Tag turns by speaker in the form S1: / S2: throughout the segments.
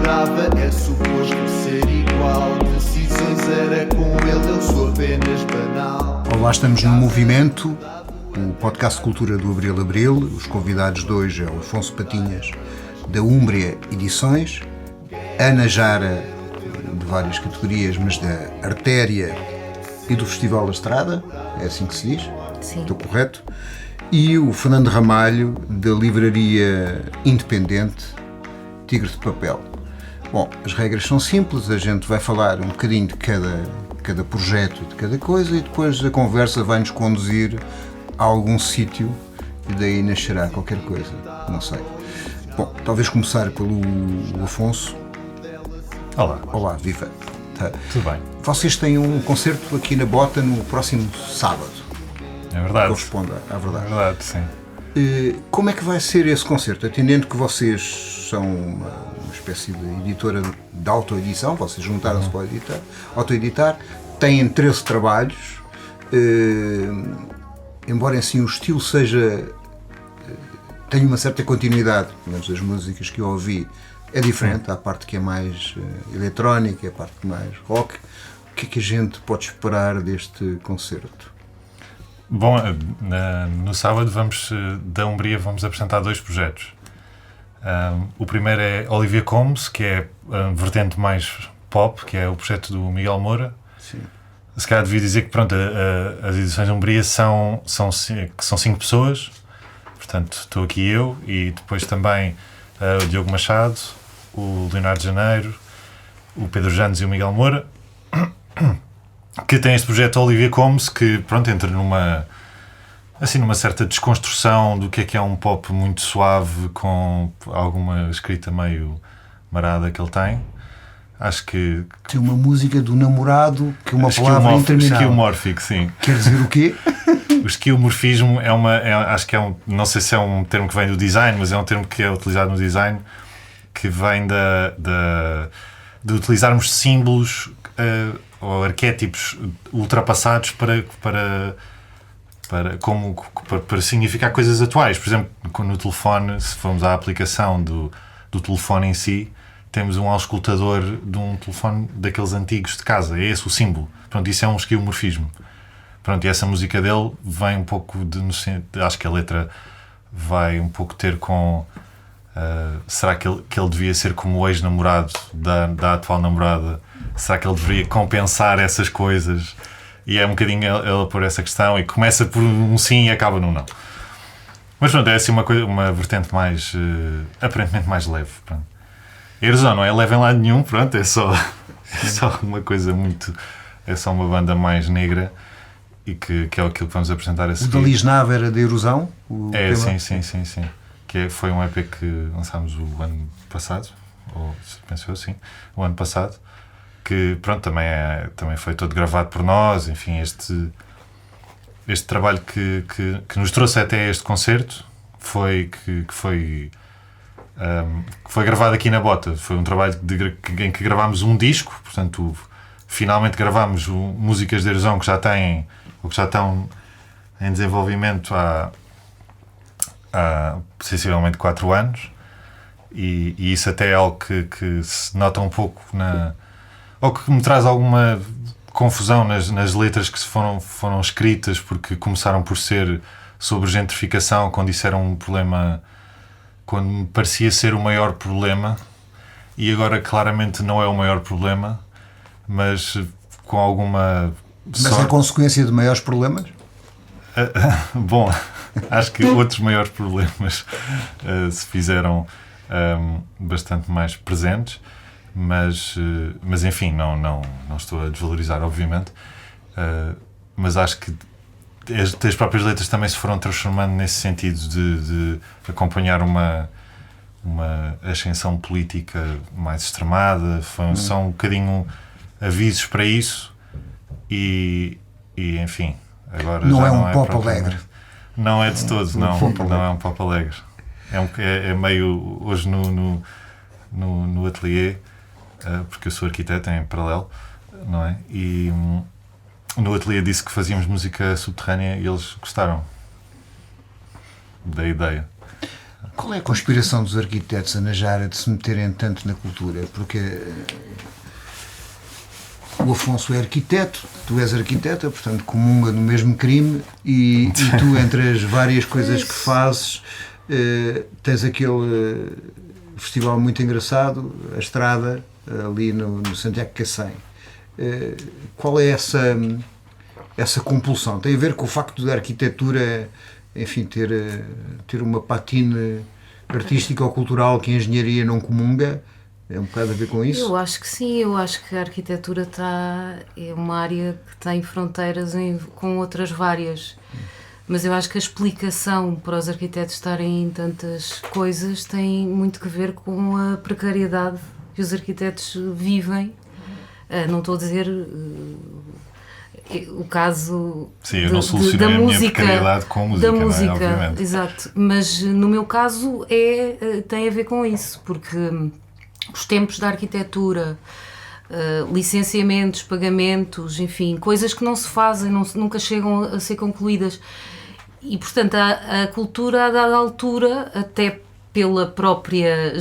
S1: esperava é suposto ser igual. Decisões era com ele, eu sou apenas banal.
S2: Olá, estamos no Movimento, o podcast de cultura do Abril Abril. Os convidados de hoje é o Afonso Patinhas, da Úmbria Edições, Ana Jara, de várias categorias, mas da Artéria e do Festival da Estrada, é assim que se diz?
S3: Sim.
S2: Estou correto? E o Fernando Ramalho, da livraria independente Tigre de Papel. Bom, as regras são simples, a gente vai falar um bocadinho de cada projeto, de cada coisa, e depois a conversa vai-nos conduzir a algum sítio e daí nascerá qualquer coisa, não sei. Bom, talvez começar pelo Afonso.
S4: Olá.
S2: Olá, viva. Tá.
S4: Tudo bem.
S2: Vocês têm um concerto aqui na Bota no próximo sábado.
S4: É verdade.
S2: Corresponde à verdade.
S4: É verdade, sim.
S2: Como é que vai ser esse concerto? Atendendo que vocês são uma espécie de editora de autoedição, vocês juntaram-se para autoeditar, têm 13 trabalhos, embora assim o estilo tenha uma certa continuidade, pelo menos as músicas que eu ouvi é diferente, há a parte que é mais eletrónica, a parte mais rock. O que é que a gente pode esperar deste concerto?
S4: Bom, no sábado da Umbria vamos apresentar 2 projetos. O primeiro é Olivia Combs, que é a vertente mais pop, que é o projeto do Miguel Moura.
S2: Sim.
S4: Se calhar devia dizer que pronto, as edições da Umbria são 5 pessoas, portanto estou aqui eu e depois também o Diogo Machado, o Leonardo Janeiro, o Pedro Janes e o Miguel Moura, que tem este projeto Olivia Combs, que pronto, entra numa certa desconstrução do que é um pop muito suave, com alguma escrita meio marada que ele tem. Acho que
S2: tem uma música do namorado, que é uma palavra interminável.
S4: Esquiomórfico, sim.
S2: Quer dizer o quê?
S4: O esquiomorfismo acho que não sei se é um termo que vem do design, mas é um termo que é utilizado no design, que vem de utilizarmos símbolos ou arquétipos ultrapassados para significar coisas atuais. Por exemplo, no telefone, se formos à aplicação do telefone em si, temos um auscultador de um telefone daqueles antigos de casa. É esse o símbolo. Pronto, isso é um esquiomorfismo. Pronto, e essa música dele vem um pouco acho que a letra vai um pouco ter com será que ele devia ser como o ex-namorado da atual namorada? Será que ele deveria compensar essas coisas? E é um bocadinho ela por essa questão, e começa por um sim e acaba num não. Mas pronto, é assim uma vertente mais aparentemente mais leve. Pronto. A Erosão não é leve em lado nenhum, pronto, é só uma coisa muito, é só uma banda mais negra, e que é aquilo que vamos apresentar a seguir.
S2: O da Lisnave era de Erosão?
S4: Sim. Foi um EP que lançámos o ano passado, ou penso eu, sim, o ano passado, que pronto, também foi todo gravado por nós. Enfim, este trabalho que nos trouxe até este concerto foi gravado aqui na Bota. Foi um trabalho em que gravámos um disco, portanto finalmente gravámos músicas de Erosão que já estão em desenvolvimento há sensivelmente 4 anos, e isso até é algo que se nota um pouco ou que me traz alguma confusão nas letras que foram escritas, porque começaram por ser sobre gentrificação, quando isso era um problema, quando me parecia ser o maior problema, e agora claramente não é o maior problema, mas com alguma
S2: Mas é consequência de maiores problemas?
S4: Bom, acho que outros maiores problemas se fizeram bastante mais presentes, mas enfim, não estou a desvalorizar, obviamente, mas acho que as próprias letras também se foram transformando nesse sentido de acompanhar uma ascensão política mais extremada. São um bocadinho avisos para isso, e enfim, agora
S2: não
S4: já
S2: é um
S4: não é
S2: pop alegre.
S4: Não é de todo, não é um pop alegre. É meio, hoje no ateliê, porque eu sou arquiteto em paralelo, não é? E no ateliê disse que fazíamos música subterrânea e eles gostaram da ideia.
S2: Qual é a conspiração dos arquitetos, Ana Jara, de se meterem tanto na cultura? Porque o Afonso é arquiteto, tu és arquiteta, portanto comunga no mesmo crime e tu, entre as várias coisas que fazes, tens aquele festival muito engraçado, a Estrada, ali no Santiago Cacém. Qual é essa compulsão? Tem a ver com o facto da arquitetura, enfim, ter uma patina artística ou cultural que a engenharia não comunga? É um bocado a ver com isso?
S3: Eu acho que sim, eu acho que a arquitetura é uma área que tem fronteiras com outras várias. Mas eu acho que a explicação para os arquitetos estarem em tantas coisas tem muito que ver com a precariedade que os arquitetos vivem. Não estou a dizer o caso
S4: eu não solucionei a minha precariedade com a música,
S3: da música,
S4: obviamente.
S3: Exato. Mas no meu caso tem a ver com isso, porque os tempos da arquitetura, licenciamentos, pagamentos, enfim, coisas que não se fazem, nunca chegam a ser concluídas. E, portanto, a cultura, a dada altura, até pela própria,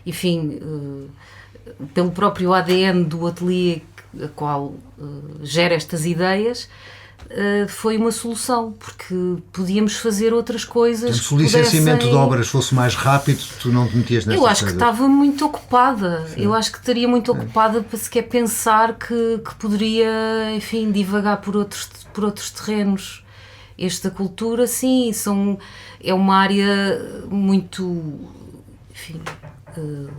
S3: enfim, pelo próprio ADN do ateliê a qual gera estas ideias, foi uma solução, porque podíamos fazer outras coisas.
S2: Portanto, se o licenciamento de obras fosse mais rápido, tu não te metias nessas coisas?
S3: Eu acho que estava muito ocupada. Sim. Eu acho que estaria muito ocupada para sequer pensar que poderia, enfim, divagar por outros terrenos. Esta cultura, sim, é uma área muito, enfim,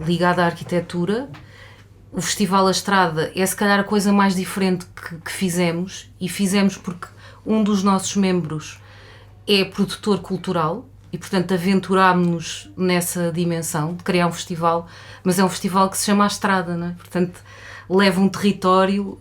S3: ligada à arquitetura. O Festival A Estrada é se calhar a coisa mais diferente que fizemos, e fizemos porque um dos nossos membros é produtor cultural e, portanto, aventurámos-nos nessa dimensão de criar um festival, mas é um festival que se chama A Estrada, não é? Portanto, leva um território,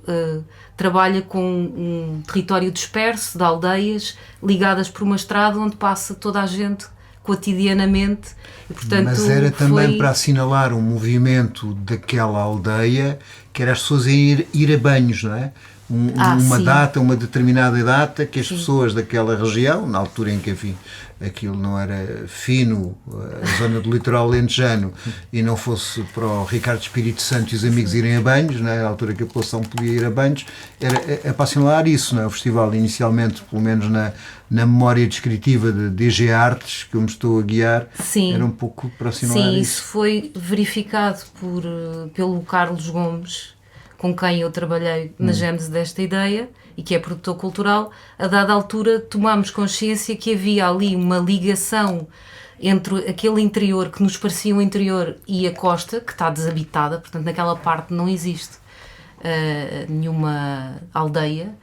S3: trabalha com um território disperso de aldeias ligadas por uma estrada onde passa toda a gente cotidianamente. E, portanto,
S2: mas era também para assinalar um movimento daquela aldeia, que era as pessoas ir a banhos, não é? Uma data, uma determinada data, que as pessoas daquela região, na altura em que, enfim, aquilo não era fino, a zona do litoral lentejano, e não fosse para o Ricardo Espírito Santo e os amigos irem a banhos, não é? Na altura que a população podia ir a banhos, era para assinalar isso, não é? O festival, inicialmente, pelo menos na memória descritiva de DG Artes, que eu me estou a guiar, sim, era um pouco para assinalar isso.
S3: Sim, isso foi verificado pelo Carlos Gomes, com quem eu trabalhei na gênese desta ideia, e que é produtor cultural. A dada altura tomámos consciência que havia ali uma ligação entre aquele interior que nos parecia um interior e a costa, que está desabitada, portanto naquela parte não existe nenhuma aldeia,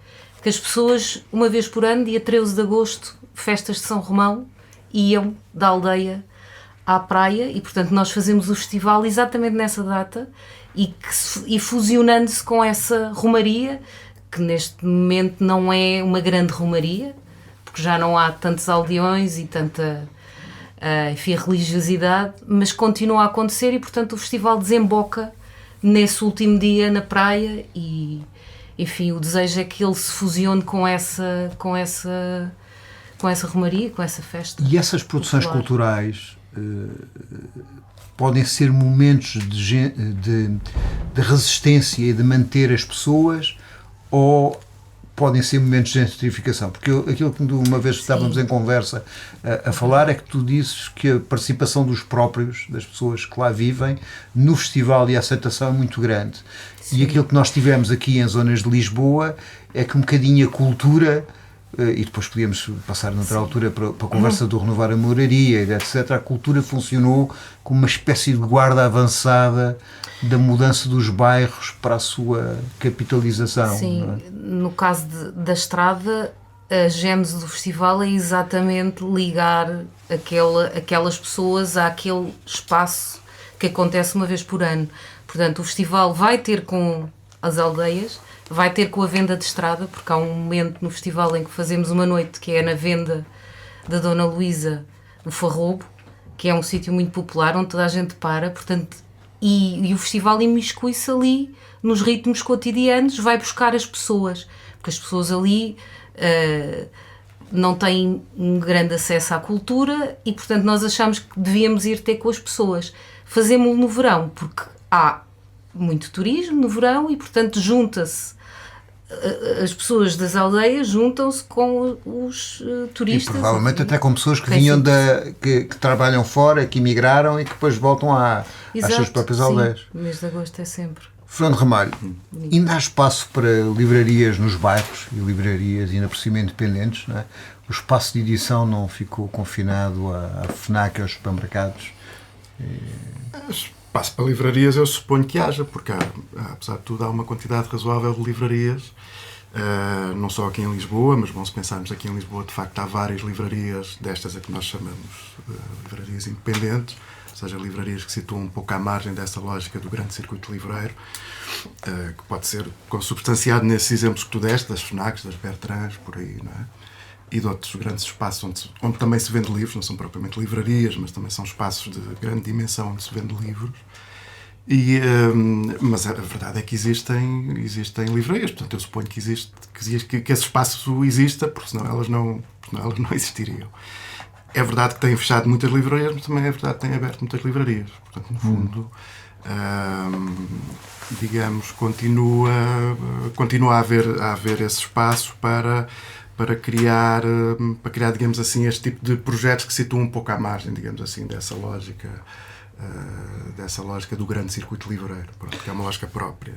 S3: que as pessoas, uma vez por ano, dia 13 de agosto, festas de São Romão, iam da aldeia à praia, e portanto nós fazemos o festival exatamente nessa data, e fusionando-se com essa romaria, que neste momento não é uma grande romaria, porque já não há tantos aldeões e tanta enfim, religiosidade, mas continua a acontecer, e portanto o festival desemboca nesse último dia na praia, e enfim, o desejo é que ele se fusione com essa romaria, com essa festa.
S2: E essas produções culturais podem ser momentos de resistência e de manter as pessoas, ou podem ser momentos de gentrificação? Porque aquilo que uma vez estávamos em conversa a falar é que tu dizes que a participação dos próprios, das pessoas que lá vivem, no festival, e a aceitação é muito grande. Sim. E aquilo que nós tivemos aqui em zonas de Lisboa é que um bocadinho a cultura, e depois podíamos passar noutra altura para a conversa do renovar a moraria, etc. A cultura funcionou como uma espécie de guarda avançada da mudança dos bairros para a sua capitalização.
S3: Sim,
S2: não é?
S3: No caso da Estrada, a gênese do festival é exatamente ligar aquelas pessoas àquele espaço que acontece uma vez por ano. Portanto, o festival vai ter com as aldeias, vai ter com a venda de estrada, porque há um momento no festival em que fazemos uma noite que é na venda da Dona Luísa, no Farrobo, que é um sítio muito popular onde toda a gente para, portanto, e o festival imiscui-se ali nos ritmos cotidianos, vai buscar as pessoas, porque as pessoas ali não têm um grande acesso à cultura e, portanto, nós achamos que devíamos ir ter com as pessoas. Fazemos-lo no verão, porque há muito turismo no verão e, portanto, as pessoas das aldeias juntam-se com os turistas.
S2: E provavelmente até com pessoas que vinham que trabalham fora, que emigraram e que depois voltam às suas próprias aldeias.
S3: O mês de agosto é sempre.
S2: Fernando Ramalho, ainda há espaço para livrarias nos bairros e livrarias ainda por cima independentes, não é? O espaço de edição não ficou confinado à FNAC e aos supermercados?
S5: Espaço para livrarias eu suponho que haja, porque apesar de tudo há uma quantidade razoável de livrarias, não só aqui em Lisboa, mas bom, se pensarmos aqui em Lisboa, de facto há várias livrarias destas a que nós chamamos livrarias independentes, ou seja, livrarias que situam um pouco à margem dessa lógica do grande circuito livreiro, que pode ser consubstanciado nesses exemplos que tu deste, das FNACs, das Bertrands, por aí, não é? E de outros grandes espaços onde também se vende livros, não são propriamente livrarias, mas também são espaços de grande dimensão onde se vende livros. Mas a verdade é que existem livrarias, portanto eu suponho que esse espaço exista, porque senão elas não existiriam. É verdade que têm fechado muitas livrarias, mas também é verdade que têm aberto muitas livrarias. Portanto, no fundo, digamos, continua a haver esse espaço para criar, digamos assim, este tipo de projetos que situam um pouco à margem, digamos assim, dessa lógica do grande circuito livreiro, que é uma lógica própria.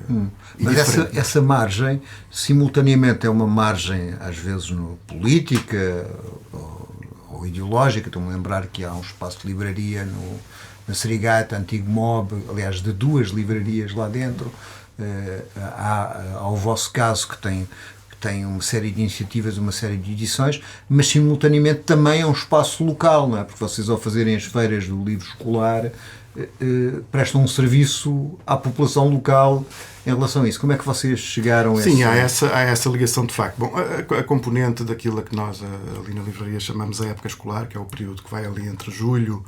S2: Mas essa margem, simultaneamente, é uma margem, às vezes, política ou ideológica. Estou-me a lembrar que há um espaço de livraria na Serigata, antigo MOB, aliás, de 2 livrarias lá dentro. Há o vosso caso, que tem uma série de iniciativas, uma série de edições, mas simultaneamente também é um espaço local, não é? Porque vocês, ao fazerem as feiras do livro escolar, prestam um serviço à população local em relação a isso. Como é que vocês chegaram a
S5: Sim, há essa ligação de facto. Bom, a componente daquilo que nós ali na livraria chamamos a época escolar, que é o período que vai ali entre julho,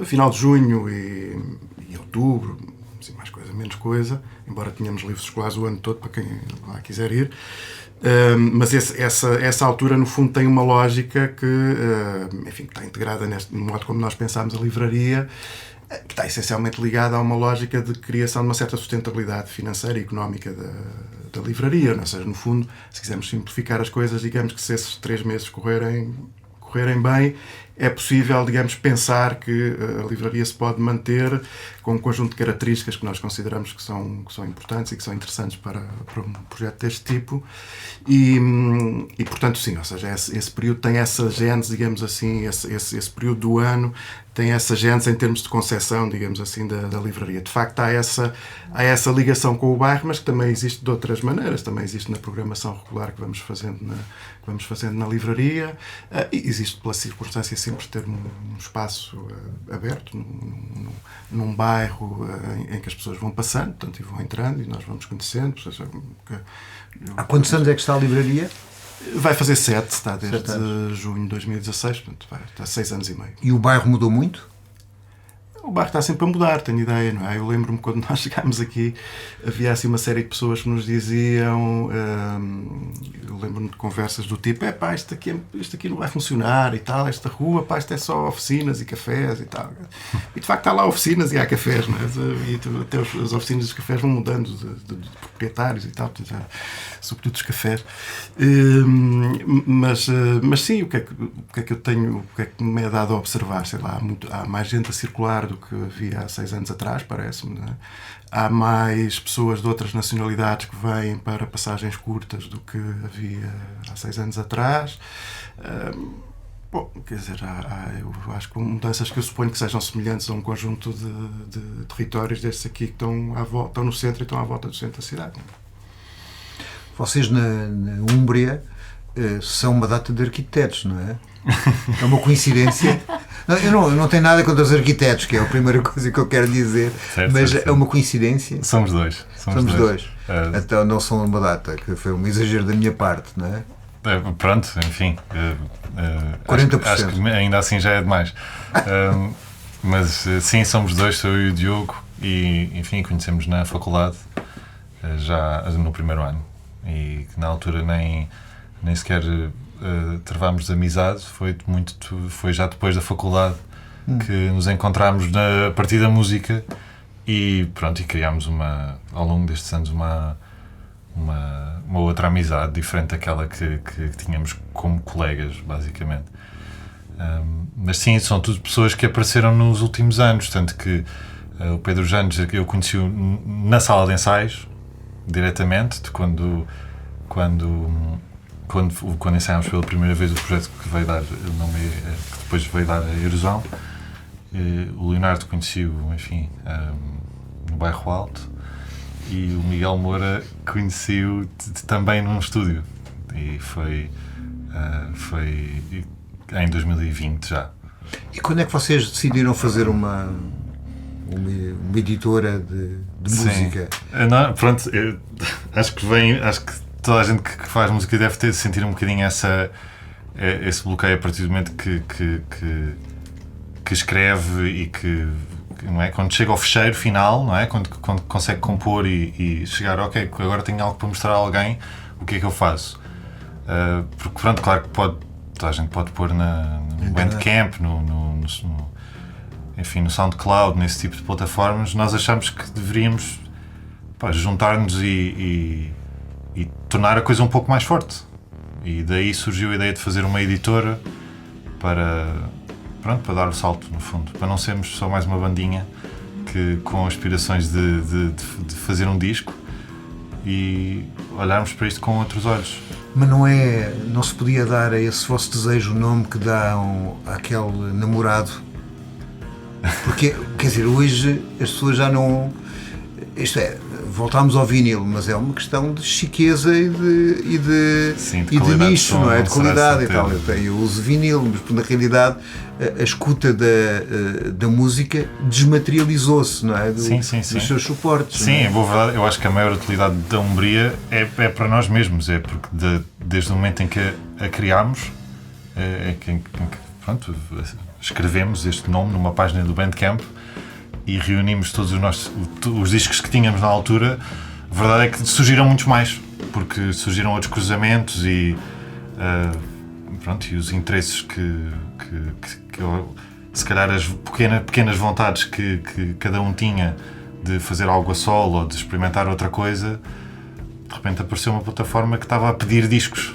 S5: final de junho e outubro, assim, mais coisa, menos coisa, embora tenhamos livros escolares o ano todo para quem lá quiser ir. Mas essa altura, no fundo, tem uma lógica que está integrada no modo como nós pensamos a livraria, que está essencialmente ligada a uma lógica de criação de uma certa sustentabilidade financeira e económica da livraria. Ou seja, no fundo, se quisermos simplificar as coisas, digamos que se esses 3 meses correrem bem, é possível, digamos, pensar que a livraria se pode manter com um conjunto de características que nós consideramos que são importantes e que são interessantes para um projeto deste tipo e portanto, sim, ou seja, esse período tem essa gênese, digamos assim, esse período do ano tem essa gênese em termos de concepção, digamos assim, da livraria. De facto, há essa ligação com o bairro, mas que também existe de outras maneiras. Também existe na programação regular que vamos fazendo na livraria. E existe pela circunstância sempre ter um espaço aberto num bairro em que as pessoas vão passando, portanto, e vão entrando e nós vamos conhecendo. Ou seja,
S2: há quantos anos é que está a livraria?
S5: Vai fazer 7, está desde junho de 2016, portanto está 6 anos e meio.
S2: E o bairro mudou muito?
S5: O bairro está sempre a mudar, tenho ideia, não é? Eu lembro-me quando nós chegámos aqui, havia assim uma série de pessoas que nos diziam, eu lembro-me de conversas do tipo, isto aqui não vai funcionar e tal, esta rua, isto é só oficinas e cafés e tal. E de facto há lá oficinas e há cafés, não é? E até as oficinas dos cafés vão mudando de proprietários e tal, sobretudo dos cafés. Mas sim, o que é que eu tenho, o que é que me é dado a observar? Sei lá, há mais gente a circular do que havia há 6 anos atrás, parece-me, não é? Há mais pessoas de outras nacionalidades que vêm para passagens curtas do que havia há 6 anos atrás. Bom, quer dizer, eu acho que mudanças que eu suponho que sejam semelhantes a um conjunto de territórios destes aqui que estão no centro e estão à volta do centro da cidade. Não é?
S2: Vocês na Úmbria são uma data de arquitetos, não é? É uma coincidência. Eu não tenho nada contra os arquitetos, que é a primeira coisa que eu quero dizer, mas é uma coincidência.
S4: Somos dois.
S2: Então não são uma data, que foi um exagero da minha parte, não é?
S4: Pronto, enfim.
S2: 40%.
S4: Acho que ainda assim já é demais. Mas sim, somos dois, sou eu e o Diogo, e enfim, conhecemos na faculdade já no primeiro ano. E que na altura nem sequer travámos amizade foi já depois da faculdade que nos encontramos a partir da música e pronto, e criámos ao longo destes anos uma outra amizade diferente daquela que tínhamos como colegas, basicamente. Mas sim, são tudo pessoas que apareceram nos últimos anos, tanto que o Pedro Janes eu conheci-o na sala de ensaios, diretamente, de quando ensaiámos pela primeira vez o projeto que veio dar o nome, que depois veio dar a Erosão. O Leonardo conheci-o, enfim, no Bairro Alto, e o Miguel Moura conheci-o também num estúdio, e foi em 2020 já.
S2: E quando é que vocês decidiram fazer uma editora de música?
S4: Não, pronto, acho que toda a gente que faz música deve ter de sentir um bocadinho esse bloqueio a partir do momento que escreve e que não é? Quando chega ao fecheiro final, não é? Quando consegue compor e chegar, ok, agora tenho algo para mostrar a alguém, o que é que eu faço? Porque pronto, claro que toda a gente pode pôr no Bandcamp, enfim, no SoundCloud, nesse tipo de plataformas. Nós achamos que deveríamos juntar-nos e tornar a coisa um pouco mais forte. E daí surgiu a ideia de fazer uma editora para dar o salto, no fundo, para não sermos só mais uma bandinha com aspirações de fazer um disco e olharmos para isto com outros olhos.
S2: Mas não se podia dar a esse vosso desejo o nome que dão àquele namorado? Porque, quer dizer, hoje as pessoas já não... Isto é, voltámos ao vinil, mas é uma questão de chiqueza e de nicho, não é? De qualidade e tal. Eu uso vinil, mas na realidade a escuta da música desmaterializou-se, não é? Dos seus suportes.
S4: Sim, é boa verdade. Eu acho que a maior utilidade da Umbria é para nós mesmos, é porque desde o momento em que a criámos, pronto, escrevemos este nome numa página do Bandcamp e reunimos todos os discos que tínhamos na altura. A verdade é que surgiram muitos mais, porque surgiram outros cruzamentos e os interesses que se calhar as pequenas vontades que cada um tinha de fazer algo a solo ou de experimentar outra coisa, de repente apareceu uma plataforma que estava a pedir discos,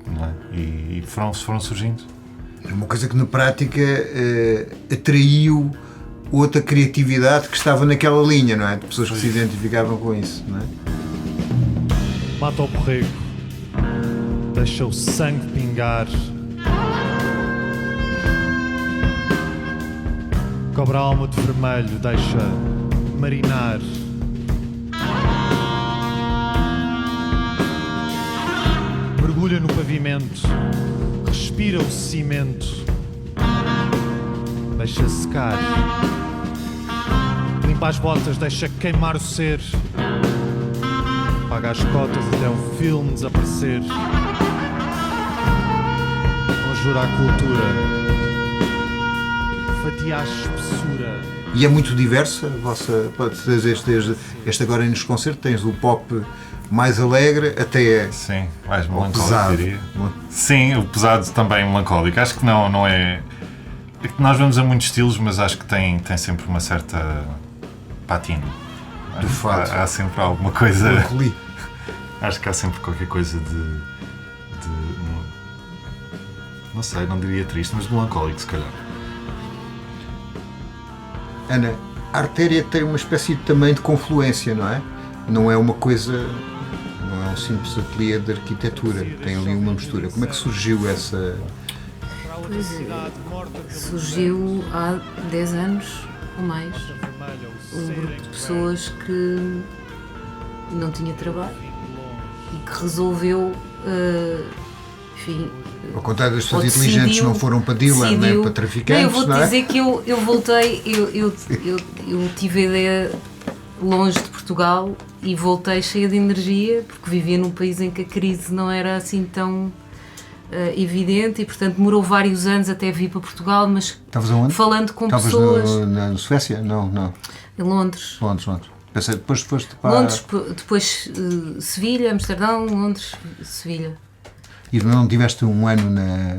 S4: não é? E foram surgindo.
S2: Uma coisa que na prática atraiu outra criatividade que estava naquela linha, não é? De pessoas que se identificavam com isso, não é?
S6: Mata o borrego, deixa o sangue pingar, cobre a alma de vermelho, deixa marinar. Mergulha no pavimento, respira o cimento, deixa secar. Limpa as botas, deixa queimar o ser. Paga as cotas até o filme desaparecer. Conjura a cultura, fatia a espessura.
S2: E é muito diversa a vossa... Este agora nos concertos tens o pop mais alegre até...
S4: Sim, mais melancólico, diria. Sim, o pesado também melancólico. Acho que não é... É que nós vamos a muitos estilos, mas acho que tem sempre uma certa patina.
S2: De fato.
S4: Há sempre alguma coisa... Acho que há sempre qualquer coisa de não sei, não diria triste, mas melancólico, se calhar.
S2: Ana, a artéria tem uma espécie também de confluência, não é? Não é uma coisa... Não é um simples ateliê de arquitetura. Tem ali uma mistura. Como é que surgiu essa...
S3: Surgiu há 10 anos ou mais um grupo de pessoas que não tinha trabalho e que resolveu, enfim...
S2: Ao contrário das pessoas inteligentes, não foram para dealer nem para traficantes,
S3: eu vou-te
S2: não é?
S3: dizer que eu voltei, eu tive a ideia longe de Portugal e voltei cheia de energia, porque vivia num país em que a crise não era assim tão... evidente, e portanto demorou vários anos até vir para Portugal, mas falando com pessoas...
S2: Estavas na Suécia? Não.
S3: Em Londres.
S2: Pensei, depois foste para...
S3: Londres, depois Sevilha, Amsterdão, Londres, Sevilha.
S2: E não tiveste um ano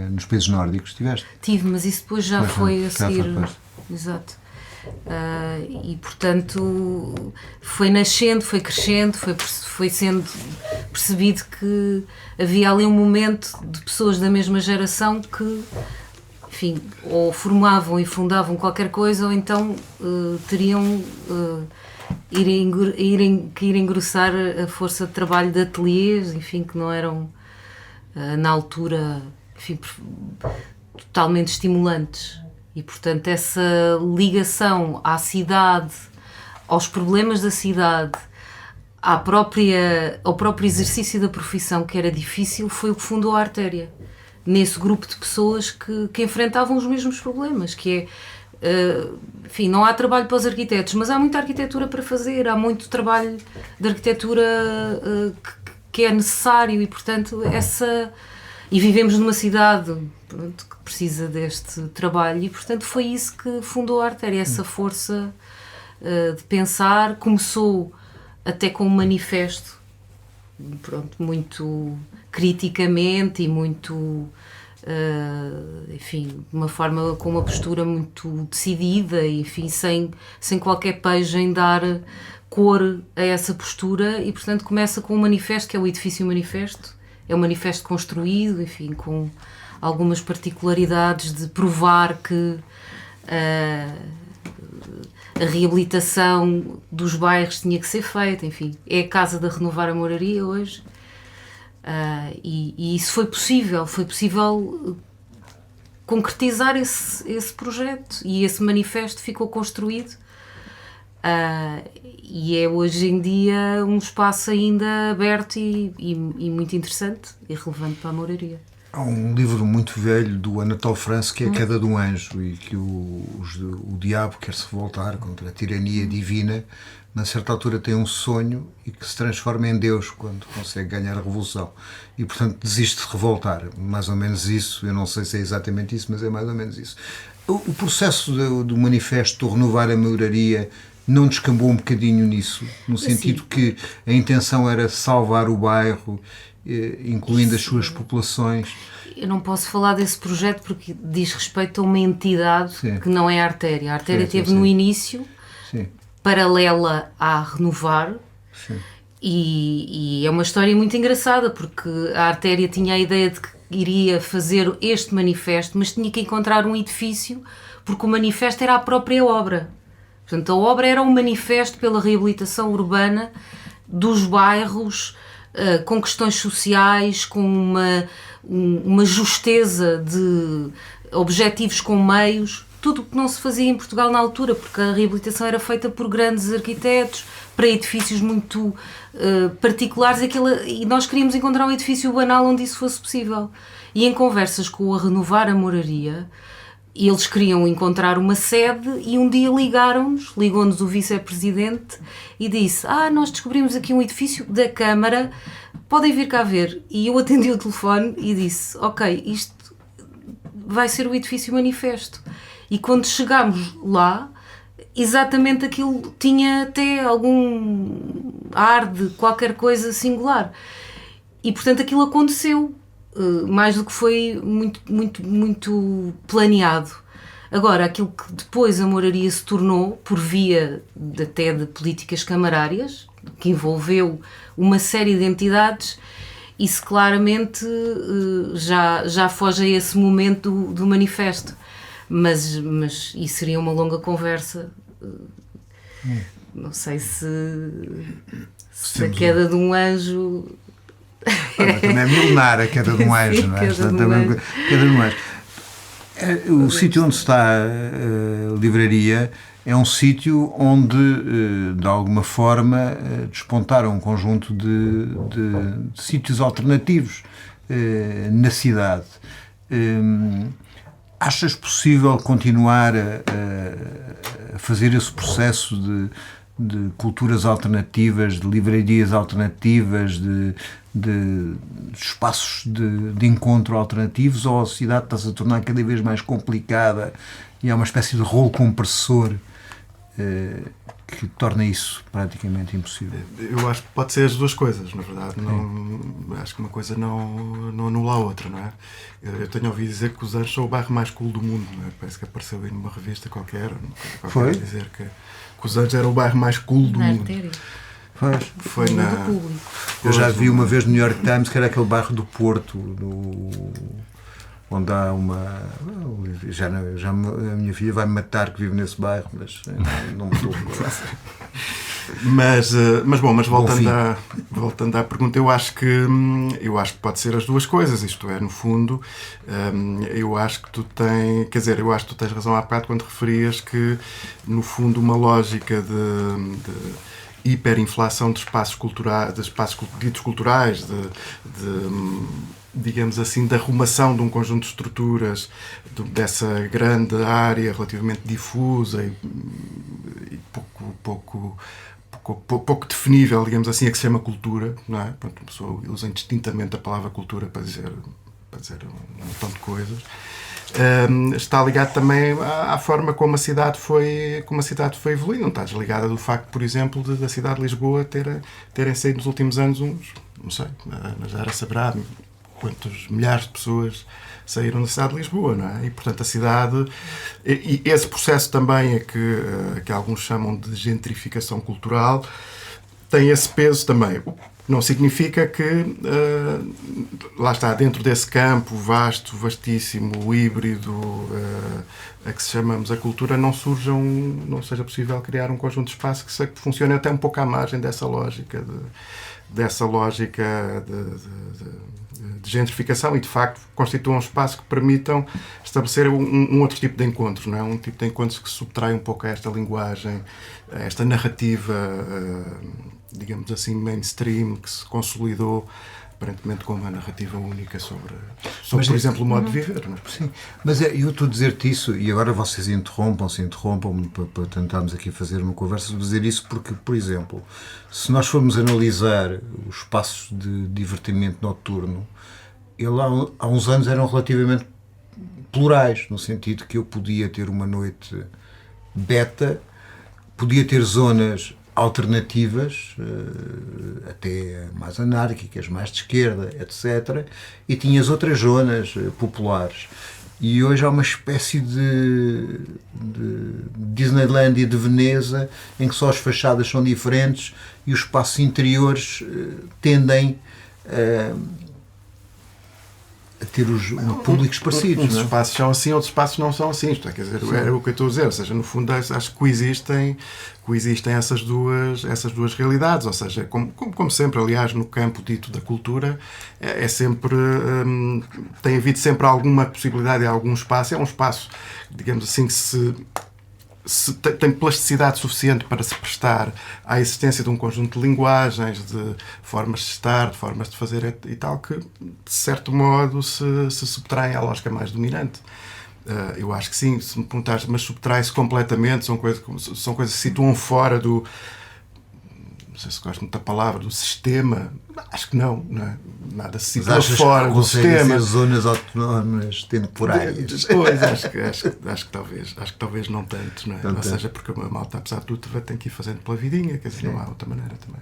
S2: nos países nórdicos? Tiveste?
S3: Tive, mas isso depois já
S2: Mas
S3: foi a
S2: já
S3: seguir.
S2: foi depois.
S3: Exato. E portanto foi nascendo, foi crescendo, foi sendo percebido que havia ali um momento de pessoas da mesma geração que, enfim, ou formavam e fundavam qualquer coisa, ou então teriam que ir engrossar a força de trabalho de ateliês, enfim, que não eram na altura, enfim, totalmente estimulantes. E, portanto, essa ligação à cidade, aos problemas da cidade, ao próprio exercício da profissão, que era difícil, foi o que fundou a Artéria. Nesse grupo de pessoas que enfrentavam os mesmos problemas, que é, enfim, não há trabalho para os arquitetos, mas há muita arquitetura para fazer, há muito trabalho de arquitetura que é necessário e, portanto, e vivemos numa cidade, pronto, que precisa deste trabalho e, portanto, foi isso que fundou a Artéria, essa força de pensar. Começou até com um manifesto, pronto, muito criticamente e muito, enfim, de uma forma, com uma postura muito decidida, enfim, sem qualquer pejo em dar cor a essa postura e, portanto, começa com um manifesto, que é o Edifício Manifesto. É um manifesto construído, enfim, com algumas particularidades de provar que a reabilitação dos bairros tinha que ser feita, enfim. É a casa da Renovar a Moraria hoje. E isso foi possível concretizar esse projeto e esse manifesto ficou construído. E é hoje em dia um espaço ainda aberto e muito interessante e relevante para a moraria.
S2: Há um livro muito velho do Anatole France que é A Queda de um Anjo e que o diabo quer se revoltar contra a tirania divina, mas a certa altura tem um sonho e que se transforma em Deus quando consegue ganhar a revolução e, portanto, desiste de revoltar. Mais ou menos isso, eu não sei se é exatamente isso, mas é mais ou menos isso. O processo do manifesto do Renovar a Moraria não descambou um bocadinho nisso, no sentido que a intenção era salvar o bairro, incluindo as suas populações?
S3: Eu não posso falar desse projeto porque diz respeito a uma entidade que não é a Artéria. A Artéria esteve no início, paralela à Renovar, e é uma história muito engraçada porque a Artéria tinha a ideia de que iria fazer este manifesto, mas tinha que encontrar um edifício porque o manifesto era a própria obra. Portanto, a obra era um manifesto pela reabilitação urbana dos bairros, com questões sociais, com uma justeza de objetivos com meios, tudo o que não se fazia em Portugal na altura, porque a reabilitação era feita por grandes arquitetos, para edifícios muito particulares, e nós queríamos encontrar um edifício banal onde isso fosse possível. E em conversas com a Renovar a Moraria, eles queriam encontrar uma sede e um dia ligou-nos o vice-presidente e disse: nós descobrimos aqui um edifício da Câmara, podem vir cá ver. E eu atendi o telefone e disse: ok, isto vai ser o Edifício Manifesto. E quando chegámos lá, exatamente aquilo tinha até algum ar de qualquer coisa singular. E portanto aquilo aconteceu. Mais do que foi muito planeado. Agora, aquilo que depois a moraria se tornou, por via até de políticas camarárias, que envolveu uma série de entidades, isso claramente já foge a esse momento do manifesto. Mas isso seria uma longa conversa. Não sei se a queda de um anjo...
S2: Também é milenar a Queda de um Anjo, não é? Queda de um Anjo. O sítio onde está a livraria é um sítio onde, de alguma forma, despontaram um conjunto de sítios alternativos na cidade. Achas possível continuar a fazer esse processo de culturas alternativas, de livrarias alternativas, de espaços de encontro alternativos, ou a cidade está-se a tornar cada vez mais complicada e é uma espécie de rolo compressor que torna isso praticamente impossível?
S5: Eu acho que pode ser as duas coisas, na verdade. Não, acho que uma coisa não anula a outra, não é? Eu tenho ouvido dizer que os Anjos são o bairro mais cool do mundo, não é? Parece que apareceu aí numa revista qualquer
S2: Foi?
S5: a dizer que os Anjos era o bairro mais cool do mundo. Foi
S3: Do
S5: na...
S3: público.
S2: Eu já vi uma vez no New York Times que era aquele bairro do Porto, onde há uma... a minha filha vai me matar que vive nesse bairro, mas não me estou a recordar.
S5: Mas voltando à pergunta, eu acho que pode ser as duas coisas. Isto é, no fundo, eu acho que tu tens razão há bocado quando referias que, no fundo, uma lógica de hiperinflação de espaços culturais, ditos culturais, digamos assim, da arrumação de um conjunto de estruturas dessa grande área relativamente difusa e pouco definível, digamos assim, a que se chama cultura, não é? Pronto, a pessoa usa indistintamente a palavra cultura para dizer um montão de coisas. Está ligado também à forma como a cidade foi evoluindo. Não está desligada do facto, por exemplo, da cidade de Lisboa terem saído nos últimos anos não sei, mas já saberá quantos milhares de pessoas saíram da cidade de Lisboa, não é? E, portanto, a cidade... E esse processo também é que alguns chamam de gentrificação cultural, tem esse peso também. Não significa que, lá está, dentro desse campo vasto, vastíssimo, híbrido, a que chamamos a cultura, não seja possível criar um conjunto de espaço que funcione até um pouco à margem dessa lógica de gentrificação e, de facto, constituam um espaço que permitam estabelecer um outro tipo de encontros, não é? Um tipo de encontros que subtrai um pouco a esta linguagem, a esta narrativa, digamos assim, mainstream, que se consolidou aparentemente com uma narrativa única sobre por exemplo, o modo de viver. Não é?
S2: Sim, mas eu estou a dizer-te isso, e agora vocês interrompam-me para tentarmos aqui fazer uma conversa, dizer isso porque, por exemplo, se nós formos analisar os espaços de divertimento noturno, há uns anos eram relativamente plurais, no sentido que eu podia ter uma noite beta, podia ter zonas alternativas, até mais anárquicas, mais de esquerda, etc. E tinhas outras zonas populares. E hoje há uma espécie de Disneyland e de Veneza, em que só as fachadas são diferentes e os espaços interiores tendem a ter os públicos parecidos.
S5: Uns espaços são assim, outros espaços não são assim. Isto é, quer dizer, é o que eu estou a dizer. Ou seja, no fundo, acho que coexistem essas duas realidades. Ou seja, como sempre, aliás, no campo dito da cultura, é sempre... tem havido sempre alguma possibilidade, algum espaço. É um espaço, digamos assim, que tem plasticidade suficiente para se prestar à existência de um conjunto de linguagens, de formas de estar, de formas de fazer e tal, que, de certo modo, se subtraem à lógica mais dominante. Eu acho que sim, se me perguntares, mas subtrai-se completamente, são coisas que se situam fora do... Não sei se gosto muito da palavra, do sistema. Acho que não é? Nada se situa fora do sistema.
S2: Ser zonas autónomas temporárias.
S5: Pois, acho que talvez não tanto, não é? Ou seja, porque a malta, apesar de tudo, tem que ir fazendo pela vidinha, quer dizer, não há outra maneira também.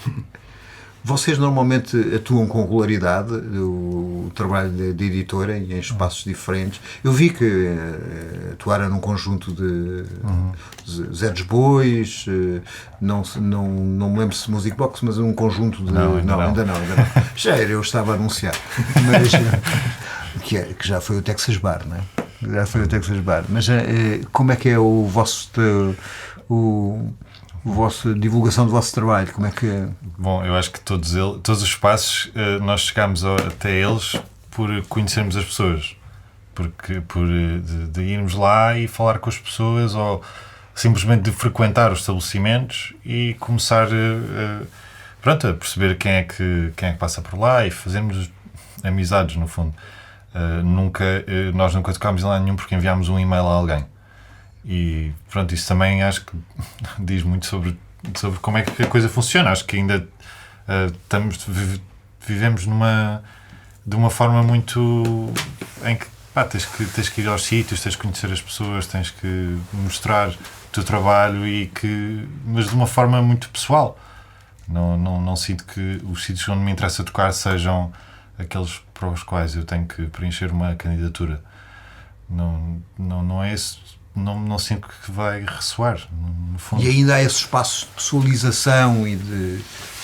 S5: Não é?
S2: Vocês normalmente atuam com regularidade, o trabalho de editora e em espaços diferentes. Eu vi que atuaram num conjunto de Zé dos Bois, não me lembro se Music Box, mas um conjunto de... Ainda não. Já era, eu estava a anunciar. Mas, que já foi o Texas Bar, não é? Já foi o Texas Bar. Mas como é que é a vossa divulgação do vosso trabalho? Como é que é?
S4: Bom, eu acho que todos os espaços nós chegámos até eles por conhecermos as pessoas, de irmos lá e falar com as pessoas, ou simplesmente de frequentar os estabelecimentos e começar a perceber quem é que passa por lá e fazermos amizades, no fundo. Nós nunca tocámos em lá nenhum porque enviámos um e-mail a alguém. E pronto, isso também acho que diz muito sobre como é que a coisa funciona. Acho que ainda vivemos de uma forma muito em que tens que ir aos sítios, tens que conhecer as pessoas, tens que mostrar o teu trabalho mas de uma forma muito pessoal. Não sinto que os sítios onde me interessa tocar sejam aqueles para os quais eu tenho que preencher uma candidatura. Não é isso. Não sinto que vai ressoar, no fundo.
S2: E ainda há esses espaços de socialização e de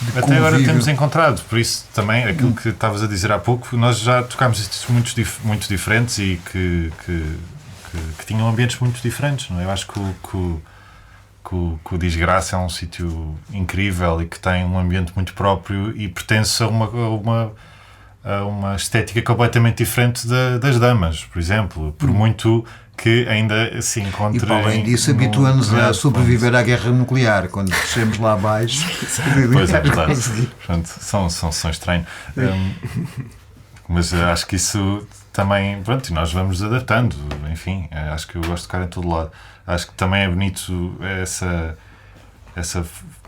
S4: Até
S2: convívio.
S4: agora temos encontrado, por isso também aquilo que estavas a dizer há pouco, nós já tocámos sítios muito diferentes e que tinham ambientes muito diferentes, não é? Eu acho que o Desgraça é um sítio incrível e que tem um ambiente muito próprio e pertence a uma estética completamente diferente das Damas, por exemplo, por muito que ainda se encontre.
S2: E para além disso, habitua-nos a sobreviver à guerra nuclear quando descemos lá abaixo.
S4: Pois é, verdade. Portanto, são estranhos. Mas acho que isso também. Pronto, e nós vamos adaptando. Enfim, acho que eu gosto de tocar em todo lado. Acho que também é bonito essa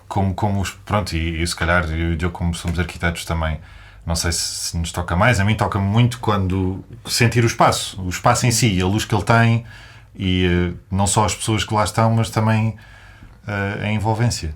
S4: como os. Pronto, e se calhar eu e o Diogo, como somos arquitetos também. Não sei se nos toca mais, a mim toca-me muito quando sentir o espaço em si, a luz que ele tem e não só as pessoas que lá estão, mas também a envolvência.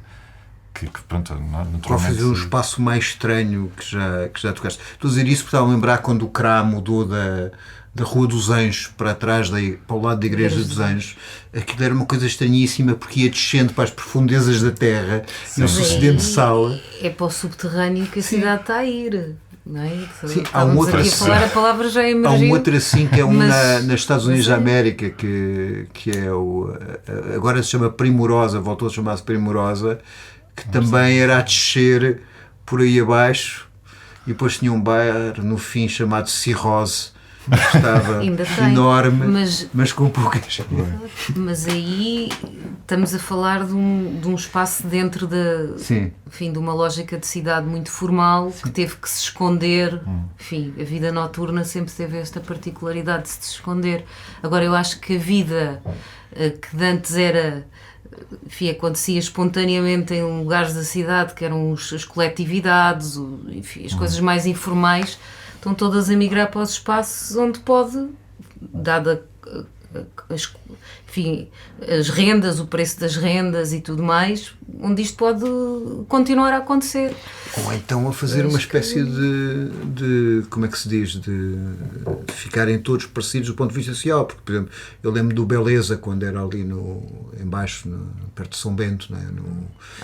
S4: Que pronto, naturalmente...
S2: Qual foi o espaço mais estranho que já tocaste? Estou a dizer isso porque estava a lembrar quando o CRA mudou da Rua dos Anjos para trás, para o lado da Igreja dos Anjos. Aquilo era uma coisa estranhíssima porque ia descendo para as profundezas da terra e o sucedente de sala.
S3: É para o subterrâneo que a cidade está a ir. Não é?
S2: Sim, há um outro
S3: aqui a falar, a palavra já emergiu.
S2: Há um outro assim que é nos Estados Unidos da
S3: Mas
S2: América que é agora se chama Primorosa, voltou a chamar-se Primorosa, que também era a descer por aí abaixo e depois tinha um bar no fim chamado Cirrose, que estava enorme, mas com pouca gente.
S3: Mas aí estamos a falar de um espaço dentro enfim, de uma lógica de cidade muito formal. Sim. Que teve que se esconder. Enfim, a vida noturna sempre teve esta particularidade de se esconder. Agora, eu acho que a vida que de antes era... Enfim, acontecia espontaneamente em lugares da cidade que eram as coletividades, enfim, as coisas mais informais, estão todas a migrar para os espaços onde pode, dada as rendas, o preço das rendas e tudo mais, onde isto pode continuar a acontecer.
S2: Ou então a fazer uma espécie de como é que se diz, de ficarem todos parecidos do ponto de vista social, porque, por exemplo, eu lembro do Beleza, quando era ali embaixo, perto de São Bento, não é?